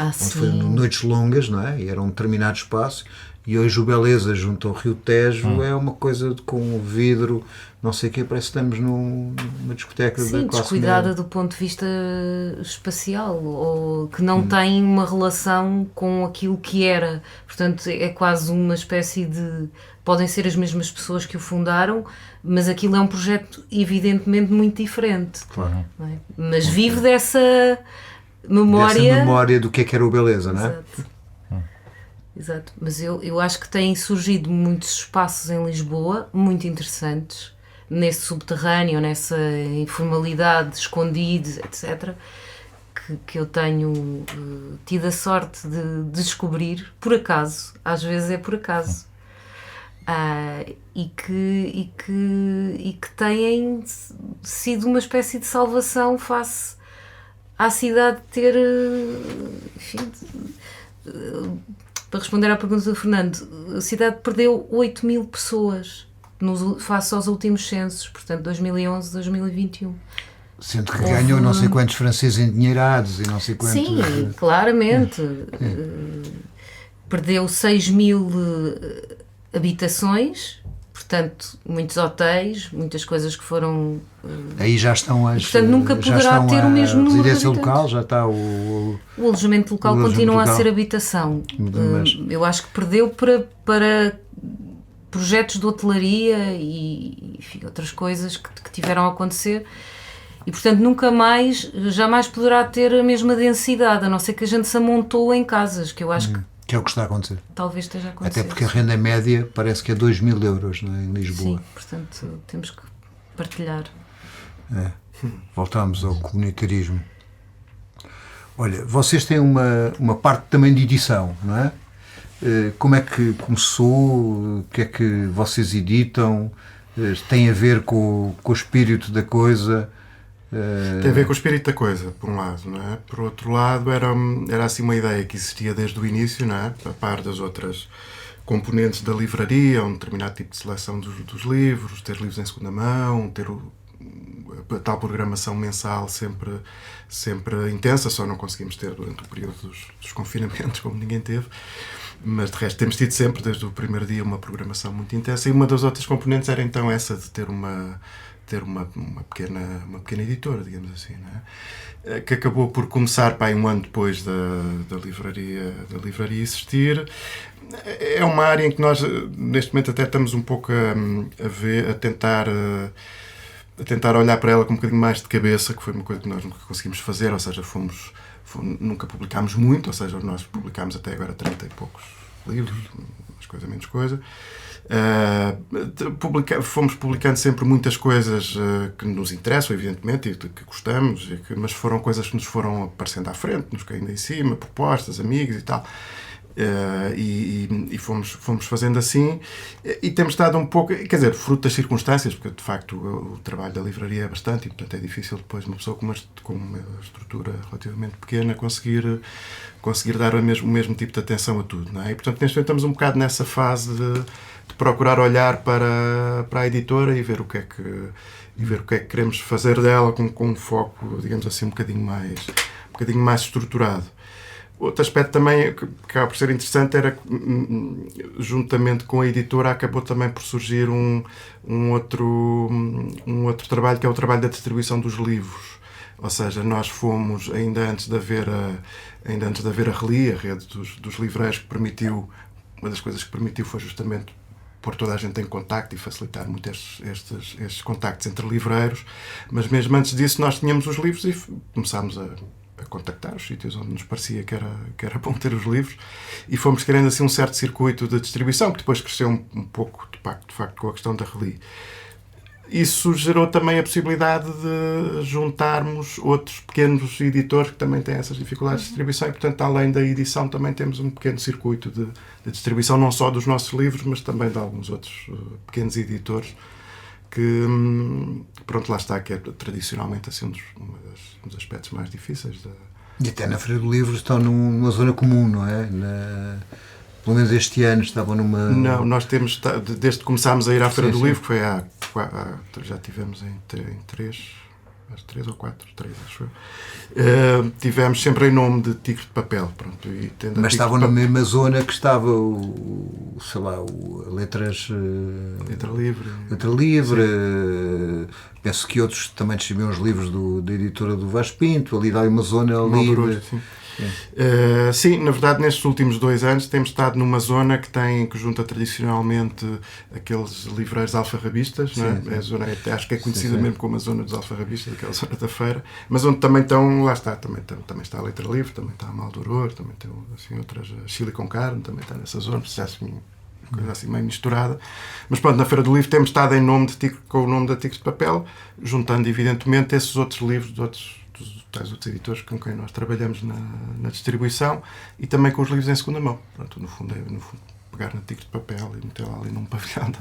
S2: Onde foi noites longas, não é? E era um determinado espaço. E hoje o Beleza, junto ao Rio Tejo, é uma coisa com vidro, não sei o quê, parece que estamos numa discoteca da classe
S3: descuidada
S2: média.
S3: do ponto de vista espacial, ou que não tem uma relação com aquilo que era. Portanto, é quase uma espécie de... Podem ser as mesmas pessoas que o fundaram, mas aquilo é um projeto evidentemente muito diferente.
S2: Claro.
S3: Não é? Mas vive dessa memória...
S2: Dessa memória do que era o Beleza, não é?
S3: Exato. Exato, mas eu acho que têm surgido muitos espaços em Lisboa muito interessantes, nesse subterrâneo, nessa informalidade, escondidos, etc., que eu tenho tido a sorte de descobrir, por acaso, às vezes é por acaso, e que têm sido uma espécie de salvação face à cidade ter, enfim... Para responder à pergunta do Fernando, a cidade perdeu 8.000 pessoas face aos últimos censos, portanto 2011, 2021.
S2: Sendo que ganhou não sei quantos franceses endinheirados e não sei quantos...
S3: Sim, claramente. Perdeu 6.000 habitações, portanto muitos hotéis, muitas coisas que foram...
S2: Aí já estão as...
S3: Portanto nunca poderá ter o mesmo número de
S2: residência
S3: habitantes.
S2: Local, já está o
S3: alojamento local continua a ser habitação.
S2: Mas...
S3: Eu acho que perdeu para projetos de hotelaria e enfim, outras coisas que tiveram a acontecer e, portanto, jamais poderá ter a mesma densidade, a não ser que a gente se amontou em casas, que eu acho
S2: que é o que está a acontecer.
S3: Talvez esteja a acontecer.
S2: Até porque a renda média parece que é 2.000 euros, não é, em Lisboa.
S3: Sim, portanto, temos que partilhar.
S2: Voltamos ao comunitarismo. Olha, vocês têm uma parte também de edição, não é? Como é que começou? O que é que vocês editam? tem a ver com o espírito da coisa?
S5: Tem a ver com o espírito da coisa, por um lado, não é? Por outro lado, era assim uma ideia que existia desde o início, não é? A par das outras componentes da livraria, um determinado tipo de seleção dos livros, ter livros em segunda mão, ter a tal programação mensal sempre intensa, só não conseguimos ter durante o período dos confinamentos, como ninguém teve, mas de resto temos tido sempre, desde o primeiro dia, uma programação muito intensa, e uma das outras componentes era então essa de ter uma pequena editora, digamos assim, não é? Que acabou por começar um ano depois da livraria existir. É uma área em que nós, neste momento, até estamos um pouco a tentar olhar para ela com um bocadinho mais de cabeça, que foi uma coisa que nós nunca conseguimos fazer, ou seja, nunca publicámos muito, ou seja, nós publicámos até agora 30 e poucos livros, mais coisa, menos coisa. Fomos publicando sempre muitas coisas que nos interessam, evidentemente, e que gostamos, mas foram coisas que nos foram aparecendo à frente, nos caindo em cima, propostas, amigos e tal. E fomos fazendo assim, e temos estado um pouco, quer dizer, fruto das circunstâncias, porque de facto o trabalho da livraria é bastante, e portanto é difícil depois uma pessoa com uma estrutura relativamente pequena conseguir dar o mesmo tipo de atenção a tudo, não é? E portanto neste momento estamos um bocado nessa fase de procurar olhar para a editora e ver o que é que queremos fazer dela com um foco, digamos assim, um bocadinho mais estruturado. Outro aspecto também que acaba por ser interessante era que, juntamente com a editora, acabou também por surgir um outro trabalho, que é o trabalho da distribuição dos livros. Ou seja, nós fomos, ainda antes de haver a RELI, a rede dos livreiros, uma das coisas que permitiu foi justamente pôr toda a gente em contacto e facilitar muito estes contactos entre livreiros, mas mesmo antes disso nós tínhamos os livros e começámos a contactar os sítios onde nos parecia que era bom ter os livros, e fomos querendo assim um certo circuito de distribuição, que depois cresceu um pouco de facto com a questão da RELI. Isso gerou também a possibilidade de juntarmos outros pequenos editores que também têm essas dificuldades de distribuição, e portanto além da edição também temos um pequeno circuito de distribuição, não só dos nossos livros, mas também de alguns outros pequenos editores que, pronto, lá está, que é tradicionalmente assim, um dos aspectos mais difíceis.
S2: E até na Feira do Livro estão numa zona comum, não é? Pelo menos este ano estavam numa...
S5: Não, nós temos, desde que começámos a ir à Feira do Livro, que foi já tivemos em 3 ou 4, acho eu. Tivemos sempre em nome de Tigre de Papel. Pronto,
S2: mas estavam na mesma zona que estava Letra Livre. Penso que outros também distribuíam os livros da editora do Vasco Pinto, ali dá uma zona ali.
S5: Sim, na verdade nestes últimos 2 anos temos estado numa zona que junta tradicionalmente aqueles livreiros alfarrabistas, sim, não é? É a zona, acho que é conhecida mesmo como a zona dos alfarrabistas, aquela zona da feira, mas onde também estão, lá está, também está a Letra Livre, também está a Maldoror, também tem assim, outras, a Chile com Carne, também está nessa zona, coisa assim meio misturada, mas pronto, na Feira do Livro temos estado em nome com o nome da Tigre de Papel, juntando evidentemente esses outros livros dos outros editores com quem nós trabalhamos na distribuição, e também com os livros em segunda mão. Pronto, no fundo, pegar na Tigre de Papel e meter lá ali num pavilhão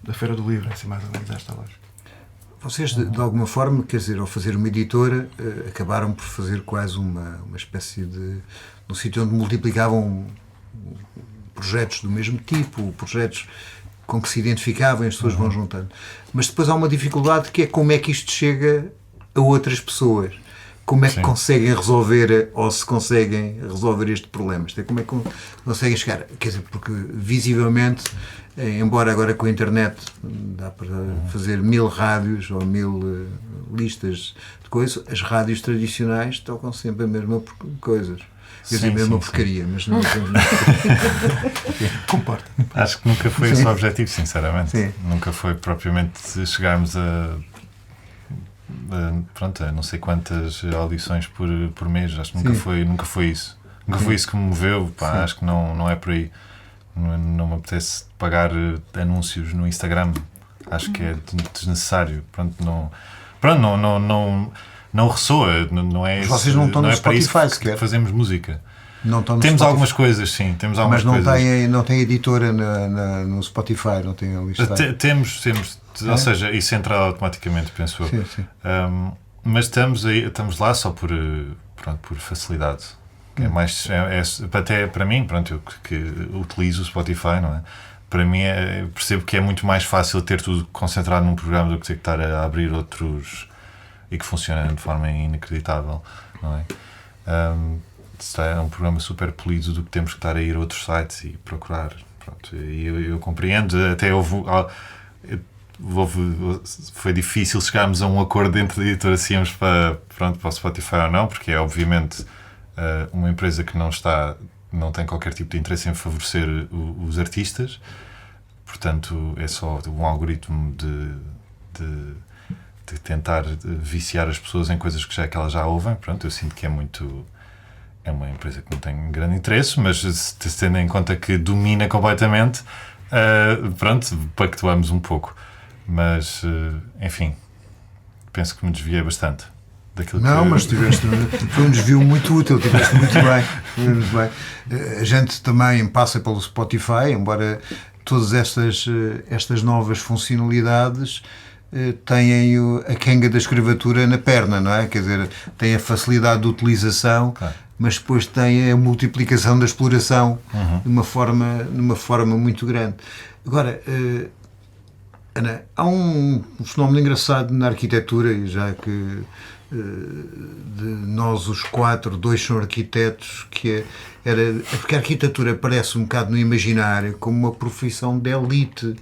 S5: da Feira do Livro, assim mais ou menos esta lógica.
S2: Vocês, de alguma forma, quer dizer, ao fazer uma editora, acabaram por fazer quase uma espécie de... num sítio onde multiplicavam projetos do mesmo tipo, projetos com que se identificavam e as pessoas vão juntando. Mas depois há uma dificuldade, que é como é que isto chega a outras pessoas. Como é que conseguem resolver, ou se conseguem resolver este problema? Como é que conseguem chegar? Quer dizer, porque visivelmente, embora agora com a internet dá para fazer 1000 rádios ou 1000 listas de coisas, as rádios tradicionais tocam sempre a mesma coisas. Quer dizer, a mesma porcaria, mas não
S5: comporta.
S4: Acho que nunca foi esse o objetivo, sinceramente.
S2: Sim.
S4: Nunca foi propriamente chegarmos a não sei quantas audições por mês. Acho que nunca foi isso. Nunca foi isso que me moveu. Acho que não é por aí. Não me apetece pagar anúncios no Instagram. Acho que é desnecessário. Não ressoa. Não é.
S2: Mas vocês não estão no Spotify,
S4: que fazemos música.
S2: Não estão no
S4: temos
S2: Spotify.
S4: Algumas coisas, sim. Temos algumas
S2: mas
S4: coisas.
S2: Não tem editora no Spotify, não tem a lista.
S4: Ou seja, isso entra automaticamente, penso eu.
S2: Sim.
S4: Mas estamos lá só por facilidade. É mais, até para mim, pronto, eu que utilizo o Spotify, não é? Para mim, percebo que é muito mais fácil ter tudo concentrado num programa do que ter que estar a abrir outros e que funciona de forma inacreditável, não é? É um programa super polido do que temos que estar a ir a outros sites e procurar. Pronto, e eu compreendo, até foi difícil chegarmos a um acordo dentro da editora se íamos para o Spotify ou não, porque é obviamente uma empresa que não tem qualquer tipo de interesse em favorecer os artistas, portanto é só um algoritmo de tentar viciar as pessoas em coisas que elas já ouvem. Pronto, eu sinto que é uma empresa que não tem grande interesse, mas tendo em conta que domina completamente, pactuamos um pouco. Mas, enfim, penso que me desviei bastante daquilo que...
S2: Não, mas foi um desvio muito útil, tiveste muito bem. A gente também passa pelo Spotify, embora todas estas novas funcionalidades têm a quenga da escravatura na perna, não é? Quer dizer, tem a facilidade de utilização, claro, mas depois tem a multiplicação da exploração de uma forma muito grande. Agora, Ana, há um fenómeno engraçado na arquitetura, e já que de nós os 4, 2 são arquitetos, porque a arquitetura aparece um bocado no imaginário como uma profissão de elite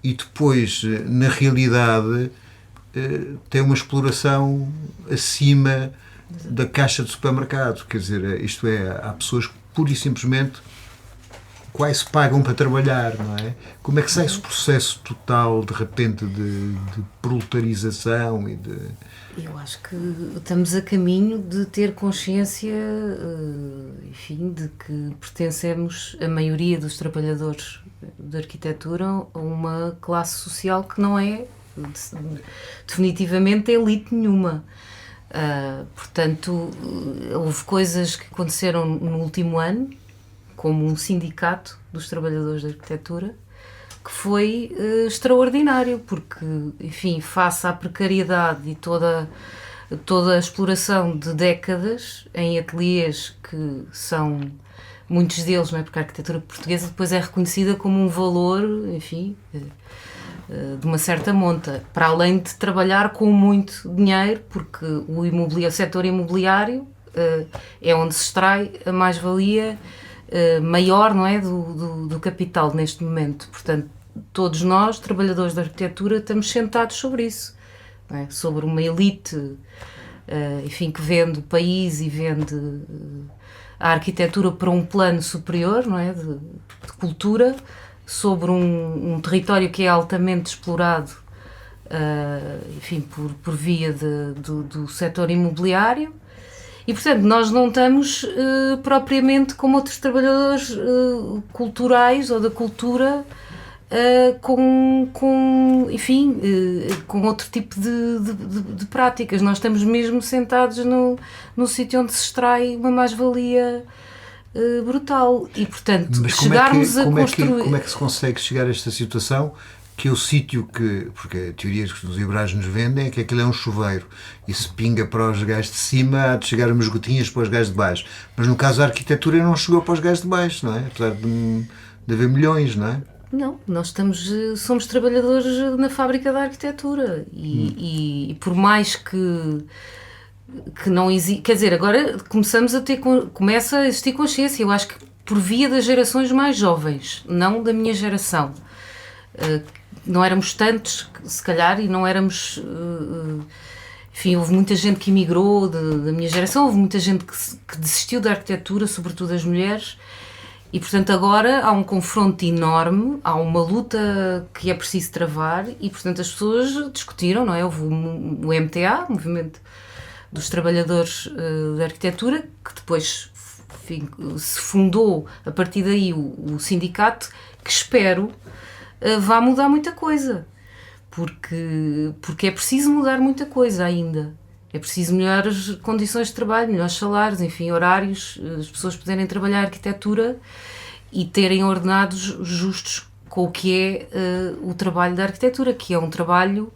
S2: e depois, na realidade, tem uma exploração acima da caixa de supermercado. Quer dizer, isto é, há pessoas que pura e simplesmente quase pagam para trabalhar, não é? Como é que sai esse processo total, de repente, de proletarização e de...
S3: Eu acho que estamos a caminho de ter consciência, enfim, de que pertencemos, a maioria dos trabalhadores de arquitetura, a uma classe social que não é definitivamente elite nenhuma. Portanto, houve coisas que aconteceram no último ano, como um sindicato dos trabalhadores de arquitetura, que foi extraordinário, porque, enfim, face à precariedade e toda a exploração de décadas em ateliês que são, muitos deles, não é? Porque a arquitetura portuguesa depois é reconhecida como um valor, enfim, de uma certa monta, para além de trabalhar com muito dinheiro, porque o setor imobiliário é onde se extrai a mais-valia maior, não é, do capital neste momento. Portanto, todos nós, trabalhadores da arquitetura, estamos sentados sobre isso, não é? Sobre uma elite, enfim, que vende o país e vende a arquitetura para um plano superior, não é, de cultura, sobre um território que é altamente explorado, enfim, por via do setor imobiliário. E, portanto, nós não estamos propriamente como outros trabalhadores culturais ou da cultura enfim, com outro tipo de práticas. Nós estamos mesmo sentados no sítio onde se extrai uma mais-valia brutal. E, portanto,
S2: mas
S3: chegarmos a construir...
S2: Como é que se consegue chegar a esta situação? Que é o sítio porque a teoria que os liberais nos vendem é que aquilo é um chuveiro e se pinga para os gajos de cima há de chegar umas gotinhas para os gajos de baixo, mas no caso a arquitetura não chegou para os gajos de baixo, não é? Apesar de haver milhões, não é?
S3: Não, nós somos trabalhadores na fábrica da arquitetura e por mais que não existe, quer dizer, agora começa a existir consciência, eu acho que por via das gerações mais jovens, não da minha geração. Não éramos tantos, se calhar, e não éramos... Enfim, houve muita gente que emigrou da minha geração, houve muita gente que desistiu da arquitetura, sobretudo as mulheres, e, portanto, agora há um confronto enorme, há uma luta que é preciso travar, e, portanto, as pessoas discutiram, não é? Houve o MTA, o Movimento dos Trabalhadores da Arquitetura, que depois, enfim, se fundou, a partir daí, o sindicato, que espero... vá mudar muita coisa, porque é preciso mudar muita coisa ainda. É preciso melhores condições de trabalho, melhores salários, enfim, horários, as pessoas poderem trabalhar arquitetura e terem ordenados justos com o que é o trabalho da arquitetura, que é um trabalho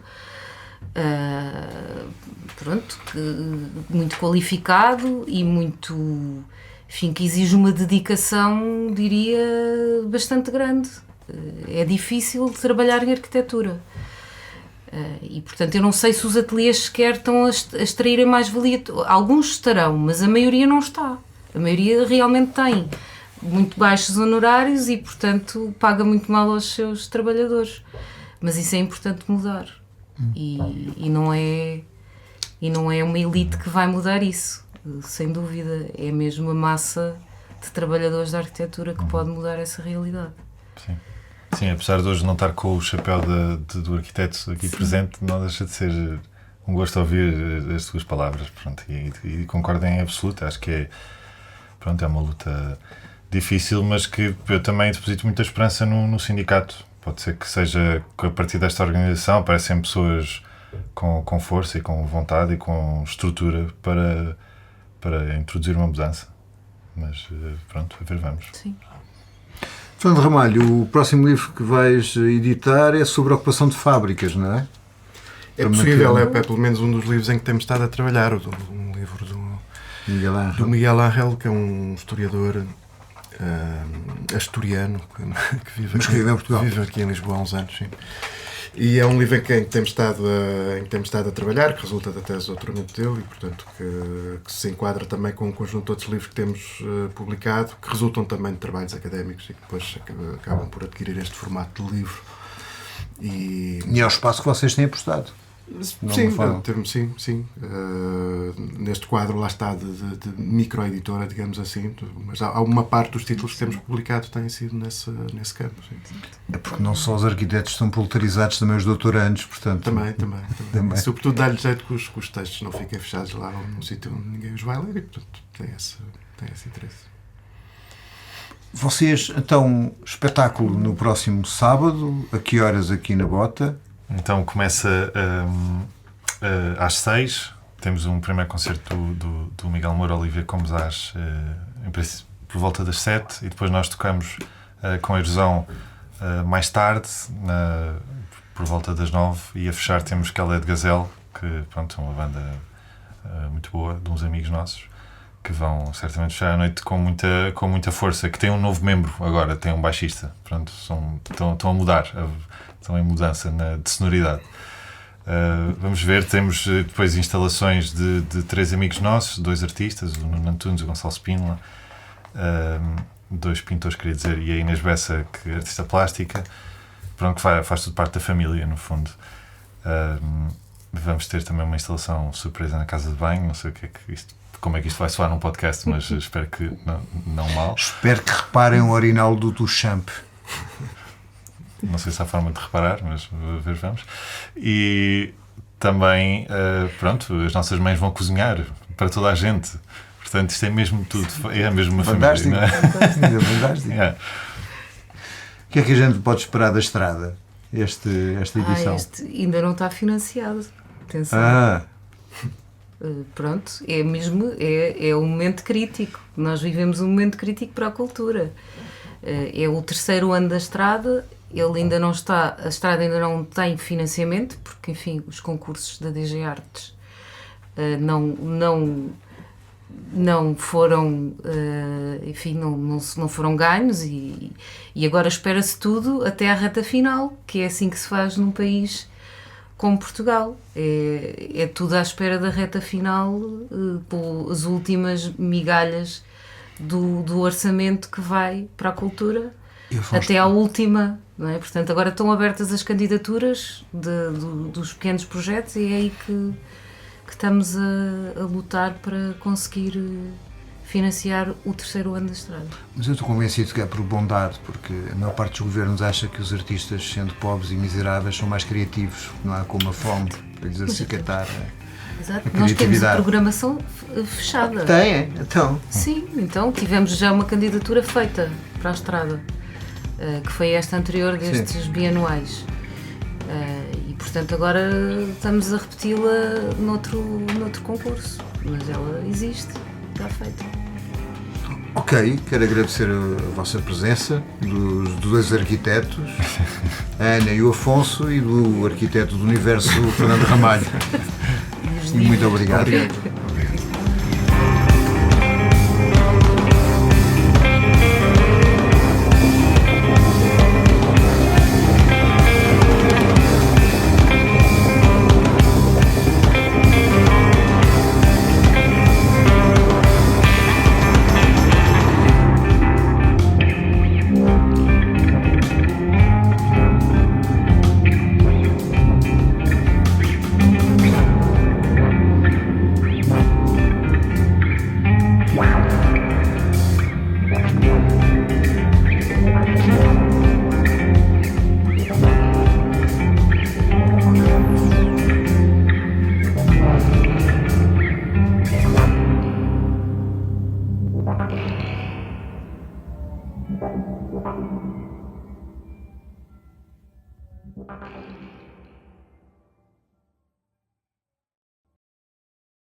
S3: muito qualificado e muito, enfim, que exige uma dedicação, diria, bastante grande. É difícil trabalhar em arquitetura. E, portanto, eu não sei se os ateliês sequer estão a extrair a mais-valia. Alguns estarão, mas a maioria não está. A maioria realmente tem muito baixos honorários e, portanto, paga muito mal aos seus trabalhadores. Mas isso é importante mudar. E não é uma elite que vai mudar isso, sem dúvida. É mesmo a massa de trabalhadores da arquitetura que pode mudar essa realidade.
S4: Sim, apesar de hoje não estar com o chapéu do arquiteto aqui presente, não deixa de ser um gosto ouvir as suas palavras. Pronto, e concordo em absoluto. Acho que é uma luta difícil, mas que eu também deposito muita esperança no sindicato. Pode ser que seja a partir desta organização, aparecem pessoas com força e com vontade e com estrutura para introduzir uma mudança. Mas pronto, a ver, vamos.
S3: Sim.
S2: Fernando Ramalho, o próximo livro que vais editar é sobre a ocupação de fábricas, não é?
S5: É possível, é pelo menos um dos livros em que temos estado a trabalhar, um livro do Miguel Ángel, que é um historiador asturiano que vive aqui em Lisboa há uns anos, sim. E é um livro em que temos estado a trabalhar, que resulta da tese de doutoramento dele e, portanto, que se enquadra também com um conjunto de outros livros que temos publicado, que resultam também de trabalhos académicos e que depois acabam por adquirir este formato de livro. E
S2: é o espaço que vocês têm apostado.
S5: Sim. Neste quadro lá está de microeditora, digamos assim, mas há uma parte dos títulos que temos publicado têm sido nesse campo. Sim.
S2: É porque não só os arquitetos estão proletarizados, também os doutorandos, portanto...
S5: Também. Sobretudo dá-lhe jeito que os textos não fiquem fechados lá num sítio onde ninguém os vai ler e, portanto, tem esse interesse.
S2: Vocês, então, espetáculo no próximo sábado, a que horas aqui na Bota?
S4: Então começa às 6, temos um primeiro concerto do Miguel Moura Oliveira Comes por volta das 7 e depois nós tocamos com a Erosão mais tarde, por volta das 9 e a fechar temos Calé de Gazelle, que pronto, é uma banda muito boa, de uns amigos nossos, que vão certamente fechar a noite com muita força, que tem um novo membro agora, tem um baixista, pronto, estão a mudar, estão em mudança de sonoridade. Vamos ver, temos depois instalações de 3 amigos nossos, 2 artistas, o Nuno Antunes e o Gonçalo Spínola, 2 pintores, queria dizer, e a Inês Bessa, que é artista plástica, pronto, que faz tudo parte da família, no fundo. Vamos ter também uma instalação surpresa na casa de banho, não sei como é que isto vai soar num podcast, mas espero que não mal.
S2: Espero que reparem o orinal do Duchamp.
S4: Não sei se há forma de reparar, mas vamos. E também, as nossas mães vão cozinhar para toda a gente. Portanto, isto é mesmo tudo, é mesmo uma
S2: fantástico,
S4: família.
S2: Fantástico, fantástico.
S4: Yeah.
S2: O que é que a gente pode esperar da Estrada, esta edição?
S3: Este ainda não está financiado. Atenção. Pronto, é mesmo, é um momento crítico. Nós vivemos um momento crítico para a cultura. É o 3º ano da Estrada. A Estrada ainda não tem financiamento, porque, enfim, os concursos da DG Artes não foram, enfim, não foram ganhos e agora espera-se tudo até à reta final, que é assim que se faz num país como Portugal. É tudo à espera da reta final, as últimas migalhas do orçamento que vai para a cultura. Até à última, não é? Portanto, agora estão abertas as candidaturas dos pequenos projetos e é aí que estamos a lutar para conseguir financiar o 3º ano da Estrada.
S2: Mas eu estou convencido que é por bondade, porque a maior parte dos governos acha que os artistas, sendo pobres e miseráveis, são mais criativos, não há como a fome para lhes acicatar.
S3: Exato. Nós temos a programação fechada.
S2: Tem, então.
S3: Sim, então tivemos já uma candidatura feita para a Estrada, que foi esta anterior destes bianuais. E portanto agora estamos a repeti-la noutro concurso, mas ela existe, está feita.
S2: Ok, quero agradecer a vossa presença, dos dois arquitetos, a Ana e o Afonso, e do arquiteto do universo, Fernando Ramalho. E muito obrigado.